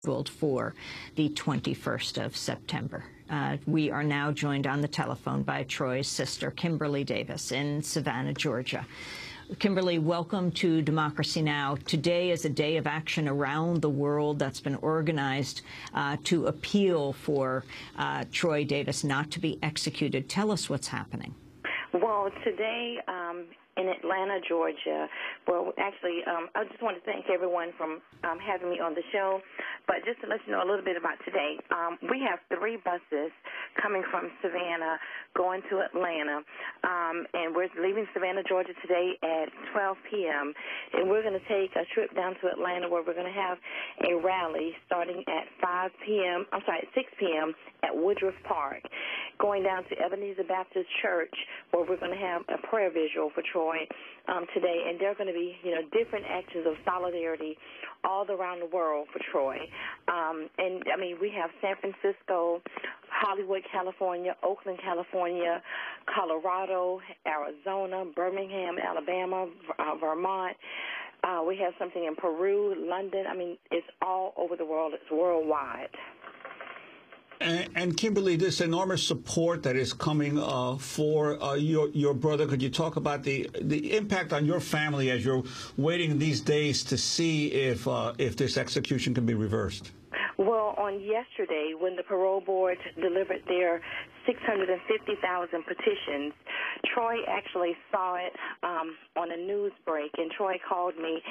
scheduled for the 21st of September. We are now joined on the telephone by Troy's sister, Kimberly Davis, in Savannah, Georgia. Kimberly, welcome to Democracy Now! Today is a day of action around the world that's been organized to appeal for Troy Davis not to be executed. Tell us what's happening. Well, today in Atlanta, Georgia, well, actually, I just want to thank everyone for having me on the show. But just to let you know a little bit about today, we have 3 buses coming from Savannah going to Atlanta. And we're leaving Savannah, Georgia today at 12 p.m. And we're going to take a trip down to Atlanta where we're going to have a rally starting at 6 p.m. at Woodruff Park, going down to Ebenezer Baptist Church where we're going to have a prayer visual for Troy today. And there are going to be, different actions of solidarity all around the world for Troy. And, I mean, we have San Francisco, Hollywood, California, Oakland, California, Colorado, Arizona, Birmingham, Alabama, Vermont. We have something in Peru, London. I mean, it's all over the world. It's worldwide. And Kimberly, this enormous support that is coming for your brother, could you talk about the impact on your family as you're waiting these days to see if this execution can be reversed? Well, on yesterday, when the parole board delivered their 650,000 petitions, Troy actually saw it on a news break, and Troy called me,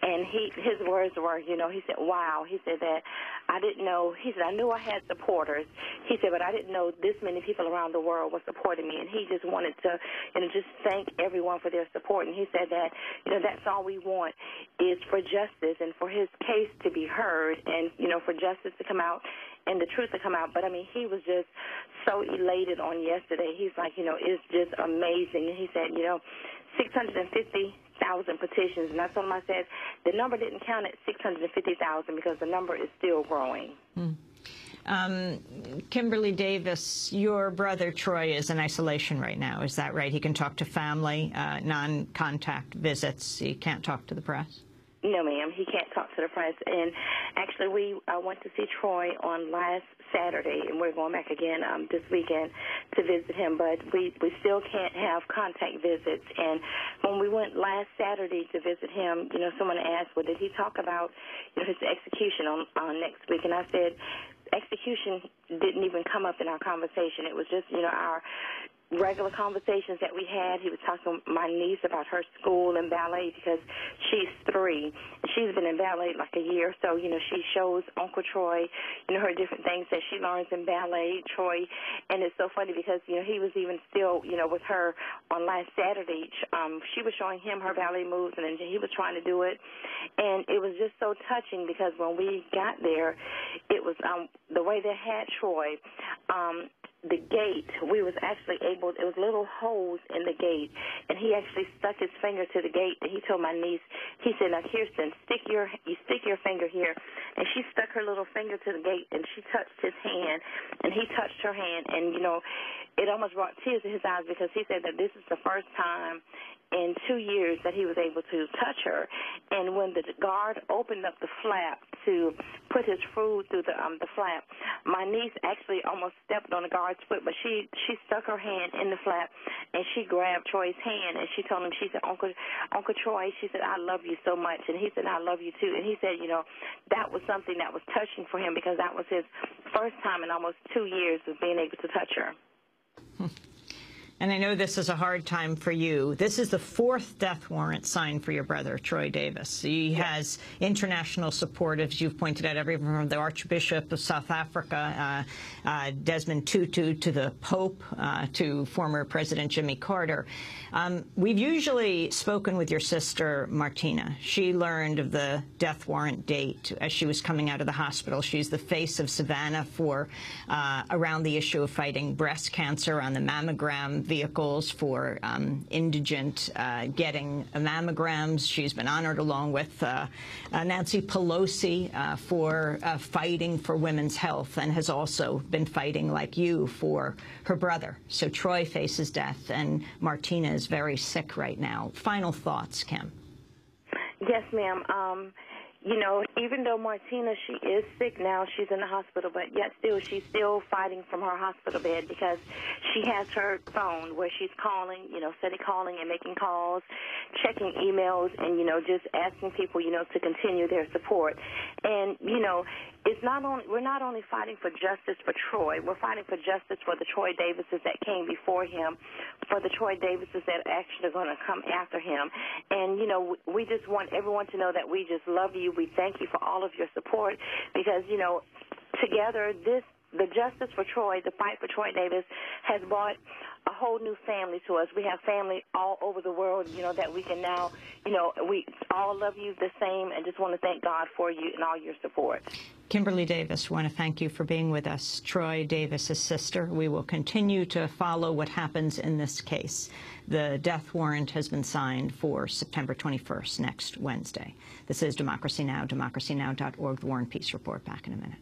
and his words were, he said, wow. He said that I didn't know. He said, I knew I had supporters. He said, but I didn't know this many people around the world were supporting me, and he just wanted to, just thank everyone for their support. And he said that, that's all we want is for justice and for his case to be heard and, for justice to come out and the truth to come out. But, I mean, he was just so elated on yesterday. He's like, it's just amazing. And he said, 650,000 petitions. And I told him, I said, the number didn't count at 650,000 because the number is still growing. Kimberly Davis, your brother Troy is in isolation right now. Is that right? He can talk to family, non-contact visits. He can't talk to the press? No, ma'am. He can't talk to the press. And actually, we went to see Troy on last Saturday, and we're going back again this weekend to visit him. But we still can't have contact visits. And when we went last Saturday to visit him, someone asked, well, did he talk about his execution on next week? And I said, execution didn't even come up in our conversation. It was just, our regular conversations that we had. He was talking to my niece about her school and ballet because she's 3. She's been in ballet like a year. So, she shows Uncle Troy, her different things that she learns in ballet, Troy. And it's so funny because, he was even still, with her on last Saturday. She was showing him her ballet moves, and he was trying to do it. And it was just so touching because when we got there, it was the way they had Troy, the gate, we was actually able, it was little holes in the gate, and he actually stuck his finger to the gate, and he told my niece, he said, now, Kirsten, stick your finger here, and she stuck her little finger to the gate, and she touched his hand, and he touched her hand, and, it almost brought tears to his eyes because he said that this is the first time in 2 years that he was able to touch her. And when the guard opened up the flap to put his food through the flap, my niece actually almost stepped on the guard's foot, but she stuck her hand in the flap, and she grabbed Troy's hand, and she told him, she said, Uncle Troy, she said, I love you so much. And he said, I love you too. And he said, that was something that was touching for him because that was his first time in almost 2 years of being able to touch her. And I know this is a hard time for you. This is the 4th death warrant signed for your brother, Troy Davis. He has international support, as you've pointed out, everyone from the Archbishop of South Africa, Desmond Tutu, to the Pope, to former President Jimmy Carter. We've usually spoken with your sister, Martina. She learned of the death warrant date as she was coming out of the hospital. She's the face of Savannah for around the issue of fighting breast cancer on the mammogram vehicles for indigent getting mammograms. She's been honored along with Nancy Pelosi for fighting for women's health, and has also been fighting, like you, for her brother. So Troy faces death, and Martina is very sick right now. Final thoughts, Kim? Yes, ma'am. you know, even though Martina, she is sick now, she's in the hospital, but yet still, she's still fighting from her hospital bed because she has her phone where she's calling, you know, steady calling and making calls, checking emails, and, you know, just asking people, you know, to continue their support. And, you know, it's not only, we're not only fighting for justice for Troy, we're fighting for justice for the Troy Davises that came before him, for the Troy Davises that actually are going to come after him. And, you know, we just want everyone to know that we just love you. We thank you for all of your support because, you know, together the justice for Troy, the fight for Troy Davis has brought a whole new family to us. We have family all over the world, you know, that we can now, you know, we all love you the same and just want to thank God for you and all your support. Kimberly Davis, we want to thank you for being with us. Troy Davis's sister. We will continue to follow what happens in this case. The death warrant has been signed for September 21st, next Wednesday. This is Democracy Now!, democracynow.org, The War and Peace Report. Back in a minute.